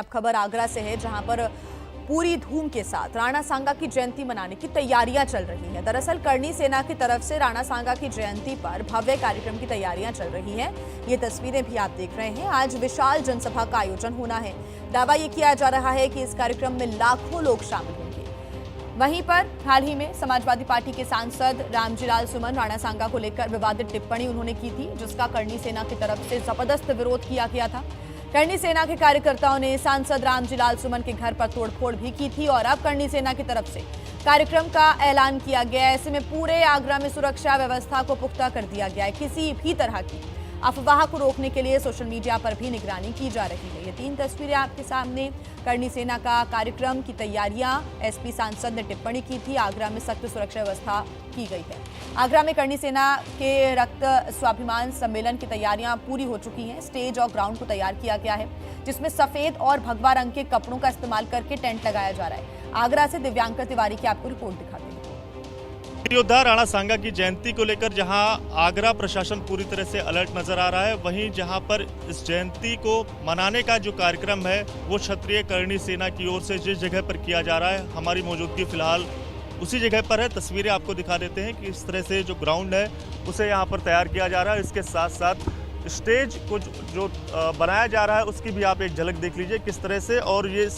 अब खबर आगरा से है, जहां पर पूरी धूम के साथ राणा सांगा की जयंती मनाने की तैयारियां चल रही हैं। दरअसल करणी सेना की तरफ से राणा सांगा की जयंती पर भव्य कार्यक्रम की तैयारियां चल रही हैं। ये तस्वीरें भी आप देख रहे हैं। आज विशाल जनसभा का आयोजन होना है। दावा ये किया जा रहा है कि इस कार्यक्रम में लाखों लोग शामिल होंगे। वहीं पर हाल ही में समाजवादी पार्टी के सांसद रामजीलाल सुमन राणा सांगा को लेकर विवादित टिप्पणी उन्होंने की थी, जिसका करणी सेना की तरफ से जबरदस्त विरोध किया गया था। करणी सेना के कार्यकर्ताओं ने सांसद रामजीलाल सुमन के घर पर तोड़फोड़ भी की थी और अब करणी सेना की तरफ से कार्यक्रम का ऐलान किया गया है। ऐसे में पूरे आगरा में सुरक्षा व्यवस्था को पुख्ता कर दिया गया है। किसी भी तरह की अफवाह को रोकने के लिए सोशल मीडिया पर भी निगरानी की जा रही है। ये 3 तस्वीरें आपके सामने। करणी सेना का कार्यक्रम की तैयारियां, एसपी सांसद ने टिप्पणी की थी। आगरा में सख्त सुरक्षा व्यवस्था की गई है। आगरा में करणी सेना के रक्त स्वाभिमान सम्मेलन की तैयारियां पूरी हो चुकी हैं। स्टेज और ग्राउंड को तैयार किया गया है, जिसमें सफेद और भगवा रंग के कपड़ों का इस्तेमाल करके टेंट लगाया जा रहा है। आगरा से दिव्यांकर तिवारी की आपको रिपोर्ट दिखाते हैं। योद्धा राणा सांगा की जयंती को लेकर जहां आगरा प्रशासन पूरी तरह से अलर्ट नजर आ रहा है, वहीं जहां पर इस जयंती को मनाने का जो कार्यक्रम है वो क्षत्रिय करणी सेना की ओर से जिस जगह पर किया जा रहा है, हमारी मौजूदगी फिलहाल उसी जगह पर है। तस्वीरें आपको दिखा देते हैं कि इस तरह से जो ग्राउंड है उसे यहाँ पर तैयार किया जा रहा है। इसके साथ साथ स्टेज को जो बनाया जा रहा है उसकी भी आप एक झलक देख लीजिए किस तरह से। और ये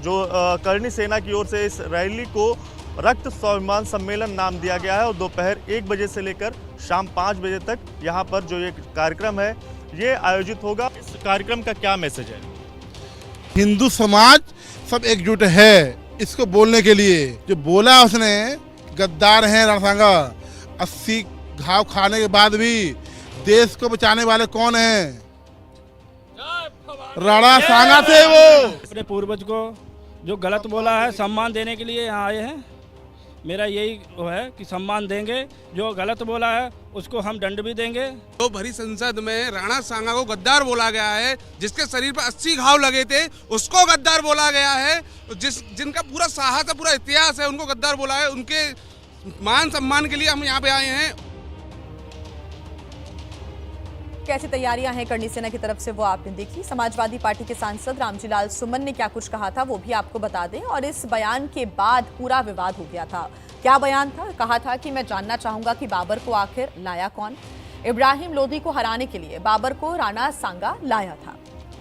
जो करणी सेना की ओर से इस रैली को रक्त स्वाभिमान सम्मेलन नाम दिया गया है और दोपहर 1 बजे से लेकर शाम 5 बजे तक यहाँ पर जो ये कार्यक्रम है ये आयोजित होगा। इस कार्यक्रम का क्या मैसेज है? हिंदू समाज सब एकजुट है इसको बोलने के लिए। जो बोला उसने, गद्दार हैं राणा सांगा। 80 घाव खाने के बाद भी देश को बचाने वाले कौन हैं? राणा सांगा थे वो। अपने पूर्वज को जो गलत बोला है सम्मान देने के लिए यहाँ आए हैं। मेरा यही वो है कि सम्मान देंगे। जो गलत बोला है उसको हम दंड भी देंगे। तो भरी संसद में राणा सांगा को गद्दार बोला गया है। जिसके शरीर पर 80 घाव लगे थे उसको गद्दार बोला गया है। जिनका पूरा साहस है, पूरा इतिहास है, उनको गद्दार बोला है। उनके मान सम्मान के लिए हम यहाँ पे आए हैं। कैसी तैयारियां हैं करणी सेना की तरफ से वो आपने देखी। समाजवादी पार्टी के सांसद रामजीलाल सुमन ने क्या कुछ कहा था वो भी आपको बता दें। और इस बयान के बाद पूरा विवाद हो गया था। क्या बयान था? कहा था कि मैं जानना चाहूंगा कि बाबर को आखिर लाया कौन। इब्राहिम लोधी को हराने के लिए बाबर को राणा सांगा लाया था।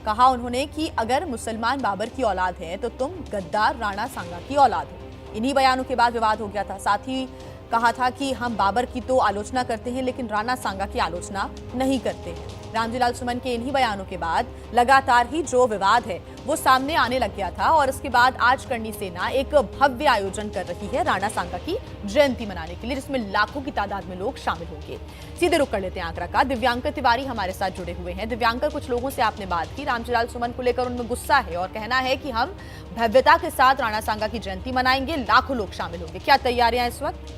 कहा उन्होंने कि अगर मुसलमान बाबर की औलाद है तो तुम गद्दार राणा सांगा की औलाद हो। इन्हीं बयानों के बाद विवाद हो गया था। साथ ही कहा था कि हम बाबर की तो आलोचना करते हैं लेकिन राणा सांगा की आलोचना नहीं करते हैं। रामजीलाल सुमन के इन्हीं बयानों के बाद लगातार ही जो विवाद है वो सामने आने लग गया था। और इसके बाद आज करणी सेना एक भव्य आयोजन कर रही है राणा सांगा की जयंती मनाने के लिए, जिसमें लाखों की तादाद में लोग शामिल होंगे। सीधे रुक कर लेते हैं आगरा का। दिव्यांकर तिवारी हमारे साथ जुड़े हुए हैं। दिव्यांकर, कुछ लोगों से आपने बात की, रामजीलाल सुमन को लेकर उनमें गुस्सा है और कहना है कि हम भव्यता के साथ राणा सांगा की जयंती मनाएंगे, लाखों लोग शामिल होंगे। क्या तैयारियां इस वक्त?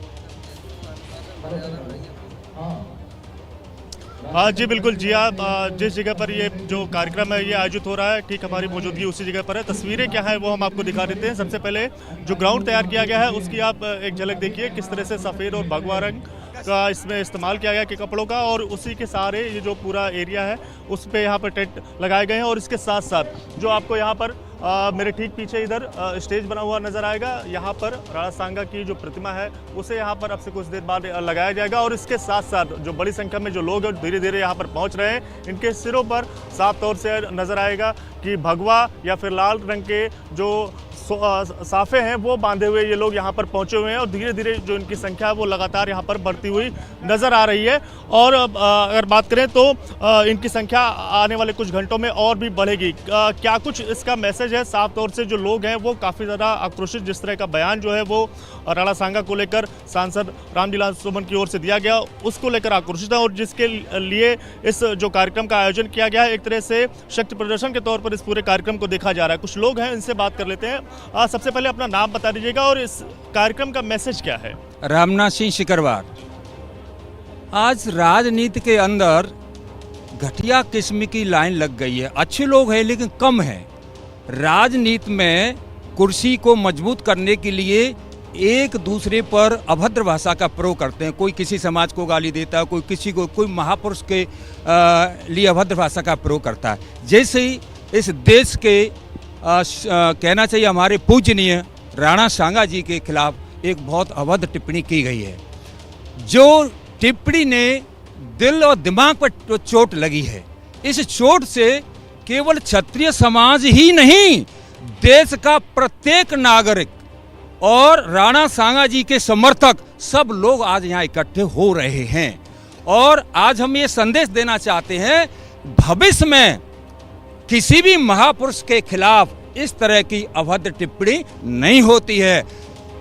हाँ जी बिल्कुल जी। आप जिस जगह पर ये जो कार्यक्रम है ये आयोजित हो रहा है, ठीक हमारी मौजूदगी उसी जगह पर है। तस्वीरें क्या है वो हम आपको दिखा देते हैं। सबसे पहले जो ग्राउंड तैयार किया गया है उसकी आप एक झलक देखिए किस तरह से सफ़ेद और भगवा रंग का इसमें इस्तेमाल किया गया कि कपड़ों का, और उसी के सारे ये जो पूरा एरिया है उस पे यहाँ पर टेंट लगाए गए हैं। और इसके साथ साथ जो आपको यहाँ पर मेरे ठीक पीछे इधर स्टेज बना हुआ नजर आएगा, यहाँ पर राणा सांगा की जो प्रतिमा है उसे यहाँ पर अब से कुछ देर बाद लगाया जाएगा। और इसके साथ साथ जो बड़ी संख्या में जो लोग धीरे धीरे यहाँ पर पहुँच रहे हैं, इनके सिरों पर साफ तौर से नजर आएगा कि भगवा या फिर लाल रंग के जो साफे हैं वो बांधे हुए ये लोग यहाँ पर पहुँचे हुए हैं। और धीरे धीरे जो इनकी संख्या है वो लगातार यहाँ पर बढ़ती हुई नज़र आ रही है। और अगर बात करें तो इनकी संख्या आने वाले कुछ घंटों में और भी बढ़ेगी। क्या कुछ इसका मैसेज है? साफ तौर से जो लोग हैं वो काफ़ी ज़्यादा आक्रोशित, जिस तरह का बयान जो है वो राणा सांगा को लेकर सांसद रामजीलाल सुमन की ओर से दिया गया उसको लेकर आक्रोशित है। और जिसके लिए इस जो कार्यक्रम का आयोजन किया गया है एक तरह से शक्ति प्रदर्शन के तौर पर इस पूरे कार्यक्रम को देखा जा रहा है। कुछ लोग हैं, इनसे बात कर लेते हैं। सबसे पहले अपना नाम बता दीजिएगा और इस कार्यक्रम का मैसेज क्या है? रामनाथ सिंह सिकरवार। आज राजनीति के अंदर घटिया किस्म की लाइन लग गई है। अच्छे लोग हैं लेकिन कम है। राजनीति में कुर्सी को मजबूत करने के लिए एक दूसरे पर अभद्र भाषा का प्रयोग करते हैं। कोई किसी समाज को गाली देता है, कोई किसी को, कोई महापुरुष के लिए अभद्र भाषा का प्रयोग करता है। जैसे ही इस देश के कहना चाहिए हमारे पूजनीय राणा सांगा जी के खिलाफ एक बहुत अभद्र टिप्पणी की गई है, जो टिप्पणी ने दिल और दिमाग पर चोट लगी है। इस चोट से केवल क्षत्रिय समाज ही नहीं, देश का प्रत्येक नागरिक और राणा सांगा जी के समर्थक सब लोग आज यहाँ इकट्ठे हो रहे हैं। और आज हम ये संदेश देना चाहते हैं, भविष्य में किसी भी महापुरुष के खिलाफ इस तरह की अभद्र टिप्पणी नहीं होती है।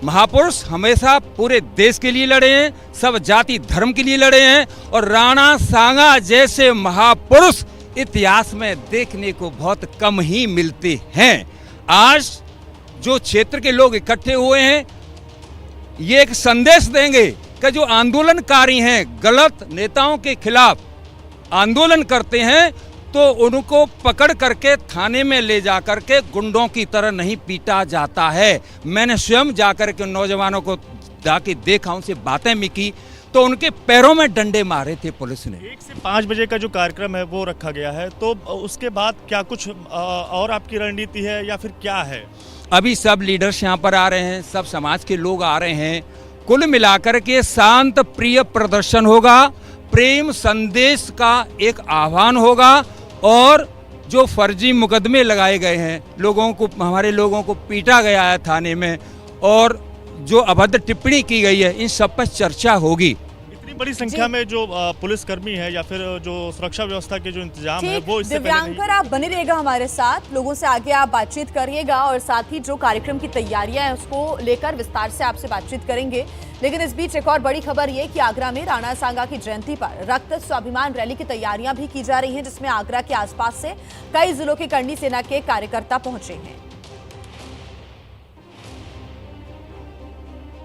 महापुरुष हमेशा पूरे देश के लिए लड़े हैं, सब जाति धर्म के लिए लड़े हैं, और राणा सांगा जैसे महापुरुष इतिहास में देखने को बहुत कम ही मिलते हैं। आज जो क्षेत्र के लोग इकट्ठे हुए हैं, ये एक संदेश देंगे कि जो आंदोलनकारी हैं, गलत नेताओं के खिलाफ आंदोलन करते हैं, तो उनको पकड़ करके थाने में ले जाकर के गुंडों की तरह नहीं पीटा जाता है। मैंने स्वयं जाकर के नौजवानों को जाके देखा, उनसे बातें भी की, तो उनके पैरों में डंडे मारे थे पुलिस ने। 1 से 5 बजे का जो कार्यक्रम है वो रखा गया है, तो उसके बाद क्या कुछ और आपकी रणनीति है या फिर क्या है? अभी सब लीडर्स यहाँ पर आ रहे हैं, सब समाज के लोग आ रहे हैं। कुल मिलाकर के शांत प्रिय प्रदर्शन होगा, प्रेम संदेश का एक आह्वान होगा, और जो फर्जी मुकदमे लगाए गए हैं, लोगों को, हमारे लोगों को पीटा गया है थाने में, और जो अभद्र टिप्पणी की गई है, इन सब पर चर्चा होगी। इतनी बड़ी संख्या में जो पुलिसकर्मी है या फिर जो सुरक्षा व्यवस्था के जो इंतजाम है वो इससे पहले नहीं। दिव्यांकर, आप बने रहिएगा हमारे साथ, लोगों से आगे आप बातचीत करिएगा, और साथ ही जो कार्यक्रम की तैयारियां हैं उसको लेकर विस्तार से आपसे बातचीत करेंगे। लेकिन इस बीच एक और बड़ी खबर ये कि आगरा में राणा सांगा की जयंती पर रक्त स्वाभिमान रैली की तैयारियां भी की जा रही हैं, जिसमें आगरा के आसपास से कई जिलों के करनी सेना के कार्यकर्ता पहुंचे हैं।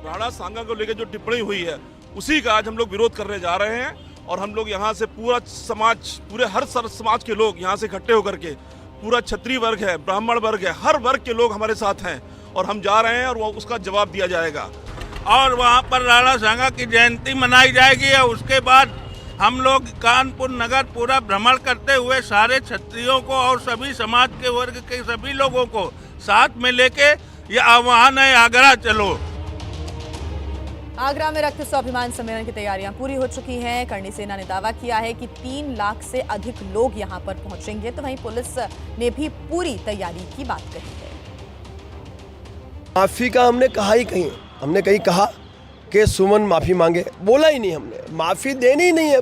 राणा सांगा को लेकर जो टिप्पणी हुई है, उसी का आज हम लोग विरोध करने जा रहे हैं। और हम लोग यहाँ से पूरा समाज, पूरे हर समाज के लोग यहाँ से इकट्ठे होकर के, पूरा क्षत्रिय वर्ग है, ब्राह्मण वर्ग है, हर वर्ग के लोग हमारे साथ हैं, और हम जा रहे हैं और वो उसका जवाब दिया जाएगा। और वहाँ पर राणा सांगा की जयंती मनाई जाएगी, और उसके बाद हम लोग कानपुर नगर पूरा भ्रमण करते हुए सारे क्षत्रियों को और सभी समाज के वर्ग के सभी लोगों को साथ में लेके ये आह्वान है, आगरा चलो। आगरा में रक्त स्वाभिमान सम्मेलन की तैयारियां पूरी हो चुकी हैं। करनी सेना ने दावा किया है कि 3 लाख से अधिक लोग यहां पर पहुंचेंगे, तो वहीं पुलिस ने भी पूरी तैयारी की बात कही है। माफी का हमने कहा ही कहीं, हमने कहीं कहा कि सुमन माफी मांगे, बोला ही नहीं हमने। माफी देनी ही नहीं है,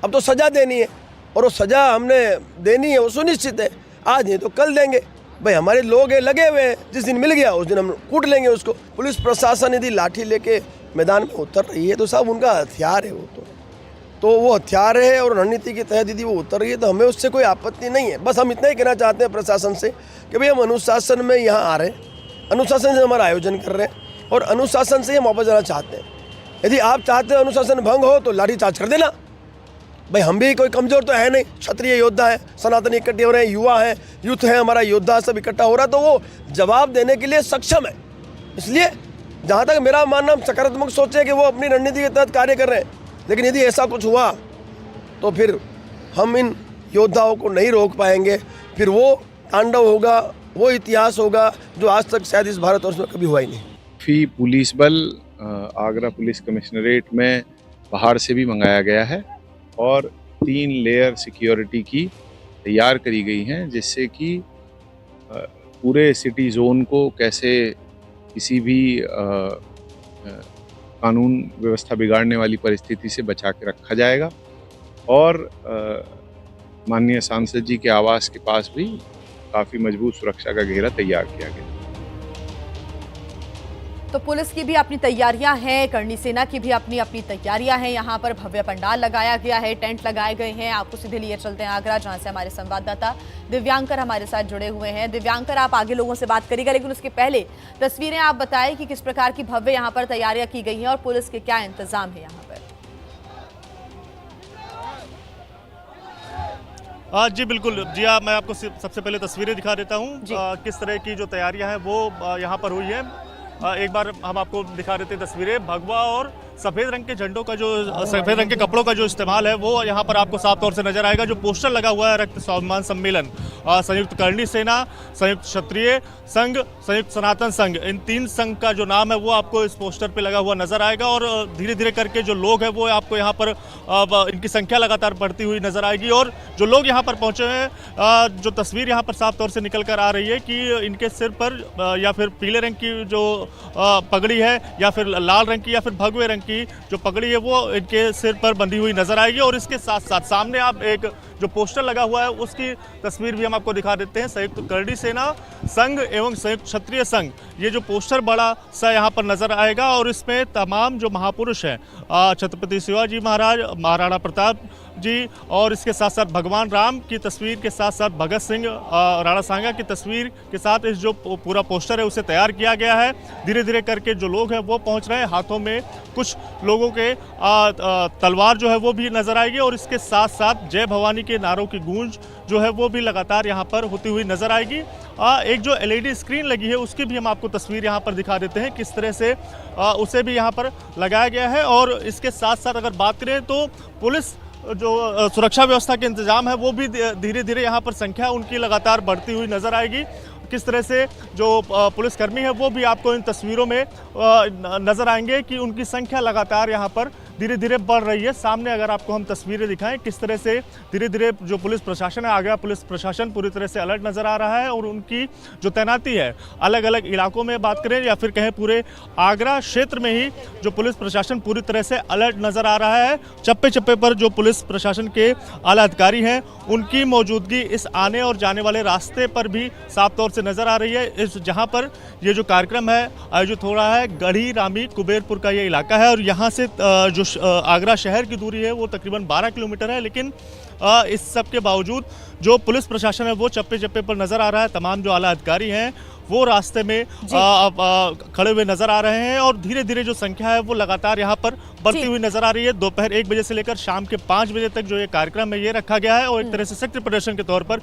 अब तो सजा देनी है, और वो सजा हमने देनी है, वो सुनिश्चित है। आज नहीं तो कल देंगे भाई, हमारे लोग है लगे हुए हैं, जिस दिन मिल गया उस दिन हम कूट लेंगे उसको। पुलिस प्रशासन यदि लाठी लेके मैदान में उतर रही है तो सब उनका हथियार है, वो तो वो हथियार है, और रणनीति के तहत यदि वो उतर रही है तो हमें उससे कोई आपत्ति नहीं है। बस हम इतना ही कहना चाहते हैं प्रशासन से कि भाई हम अनुशासन में यहाँ आ रहे हैं, अनुशासन से हमारा आयोजन कर रहे हैं, और अनुशासन से हम वापस जाना चाहते हैं। यदि आप चाहते हैं अनुशासन भंग हो तो लाठीचार्ज कर देना। भाई हम भी कोई कमज़ोर तो है नहीं, क्षत्रिय योद्धा है, सनातनी इकट्ठे हो रहे हैं, युवा है, यूथ है, हमारा योद्धा सब इकट्ठा हो रहा है, तो वो जवाब देने के लिए सक्षम है। इसलिए जहाँ तक मेरा मानना, हम सकारात्मक सोचे कि वो अपनी रणनीति के तहत कार्य कर रहे हैं, लेकिन यदि ऐसा कुछ हुआ तो फिर हम इन योद्धाओं को नहीं रोक पाएंगे। फिर वो तांडव होगा, वो इतिहास होगा जो आज तक शायद इस भारतवर्ष में कभी हुआ ही नहीं। काफ़ी पुलिस बल आगरा पुलिस कमिश्नरेट में बाहर से भी मंगाया गया है, और 3 लेयर सिक्योरिटी की तैयार करी गई हैं, जिससे कि पूरे सिटी जोन को कैसे किसी भी कानून व्यवस्था बिगाड़ने वाली परिस्थिति से बचा के रखा जाएगा। और माननीय सांसद जी के आवास के पास भी काफ़ी मजबूत सुरक्षा का घेरा तैयार किया गया। तो पुलिस की भी अपनी तैयारियां हैं, करनी सेना की भी अपनी अपनी तैयारियां हैं। यहाँ पर भव्य पंडाल लगाया गया है, टेंट लगाए गए हैं। आपको सीधे लिए चलते हैं आगरा, जहां से हमारे संवाददाता दिव्यांकर हमारे साथ जुड़े हुए हैं। दिव्यांकर, आप आगे लोगों से बात करिएगा, लेकिन उसके पहले तस्वीरें आप बताएं कि किस प्रकार की भव्य यहाँ पर तैयारियां की गई हैं और पुलिस के क्या इंतजाम है यहाँ पर। जी बिल्कुल जी, मैं आपको सबसे पहले तस्वीरें दिखा देता हूँ किस तरह की जो तैयारियां हैं वो यहाँ पर हुई है। एक बार हम आपको दिखा देते हैं तस्वीरें। भगवा और सफ़ेद रंग के झंडों का जो सफ़ेद रंग के कपड़ों का जो इस्तेमाल है वो यहाँ पर आपको साफ तौर से नजर आएगा। जो पोस्टर लगा हुआ है रक्त स्वाभिमान सम्मेलन, संयुक्त करणी सेना, संयुक्त क्षत्रिय संघ, संयुक्त सनातन संघ, इन 3 संघ का जो नाम है वो आपको इस पोस्टर पे लगा हुआ नजर आएगा। और धीरे धीरे करके जो लोग हैं वो आपको यहाँ पर इनकी संख्या लगातार बढ़ती हुई नजर आएगी। और जो लोग यहाँ पर पहुंचे हैं, जो तस्वीर यहाँ पर साफ तौर से निकल कर आ रही है कि इनके सिर पर या फिर पीले रंग की जो पगड़ी है या फिर लाल रंग की या फिर भगवे रंग की जो पगड़ी है वो इनके सिर पर बंधी हुई नजर आएगी। और इसके साथ साथ सामने आप एक जो पोस्टर लगा हुआ है उसकी तस्वीर भी हम आपको दिखा देते हैं। संयुक्त करणी सेना संघ एवं संयुक्त क्षत्रिय संघ, ये जो पोस्टर बड़ा सा यहाँ पर नजर आएगा और इसमें तमाम जो महापुरुष हैं, छत्रपति शिवाजी महाराज, महाराणा प्रताप जी और इसके साथ साथ भगवान राम की तस्वीर के साथ साथ भगत सिंह, राणा सांगा की तस्वीर के साथ इस जो पूरा पोस्टर है उसे तैयार किया गया है। धीरे धीरे करके जो लोग हैं वो पहुंच रहे हैं, हाथों में कुछ लोगों के तलवार जो है वो भी नजर आएगी। और इसके साथ साथ जय भवानी के नारों की गूंज जो है वो भी लगातार यहाँ पर होती हुई नजर आएगी। एक जो LED स्क्रीन लगी है उसकी भी हम आपको तस्वीर यहाँ पर दिखा देते हैं, किस तरह से उसे भी यहाँ पर लगाया गया है। और इसके साथ साथ अगर बात करें तो पुलिस जो सुरक्षा व्यवस्था के इंतजाम है वो भी धीरे धीरे यहाँ पर संख्या उनकी लगातार बढ़ती हुई नजर आएगी। किस तरह से जो पुलिसकर्मी है वो भी आपको इन तस्वीरों में नजर आएंगे कि उनकी संख्या लगातार यहाँ पर धीरे धीरे बढ़ रही है। सामने अगर आपको हम तस्वीरें दिखाएं किस तरह से धीरे धीरे जो पुलिस प्रशासन है, आगरा पुलिस प्रशासन पूरी तरह से अलर्ट नजर आ रहा है। और उनकी जो तैनाती है अलग अलग इलाकों में बात करें या फिर कहें पूरे आगरा क्षेत्र में ही जो पुलिस प्रशासन पूरी तरह से अलर्ट नजर आ रहा है। चप्पे चप्पे पर जो पुलिस प्रशासन के आला अधिकारी हैं उनकी मौजूदगी इस आने और जाने वाले रास्ते पर भी साफ तौर से नजर आ रही है। इस जहाँ पर ये जो कार्यक्रम है आयोजित हो रहा है, गढ़ी रामी कुबेरपुर का ये इलाका है और यहाँ से जो आगरा शहर की दूरी है वो तकरीबन 12 किलोमीटर है। लेकिन इस सब के बावजूद जो पुलिस प्रशासन है वो चप्पे चप्पे पर नजर आ रहा है। तमाम जो आला अधिकारी हैं वो रास्ते में खड़े हुए नजर आ रहे हैं और धीरे धीरे जो संख्या है वो लगातार यहाँ पर बढ़ती हुई नजर आ रही है। दोपहर 1 बजे से लेकर शाम के 5 बजे तक जो ये कार्यक्रम है ये रखा गया है और एक तरह से शक्ति प्रदर्शन के तौर पर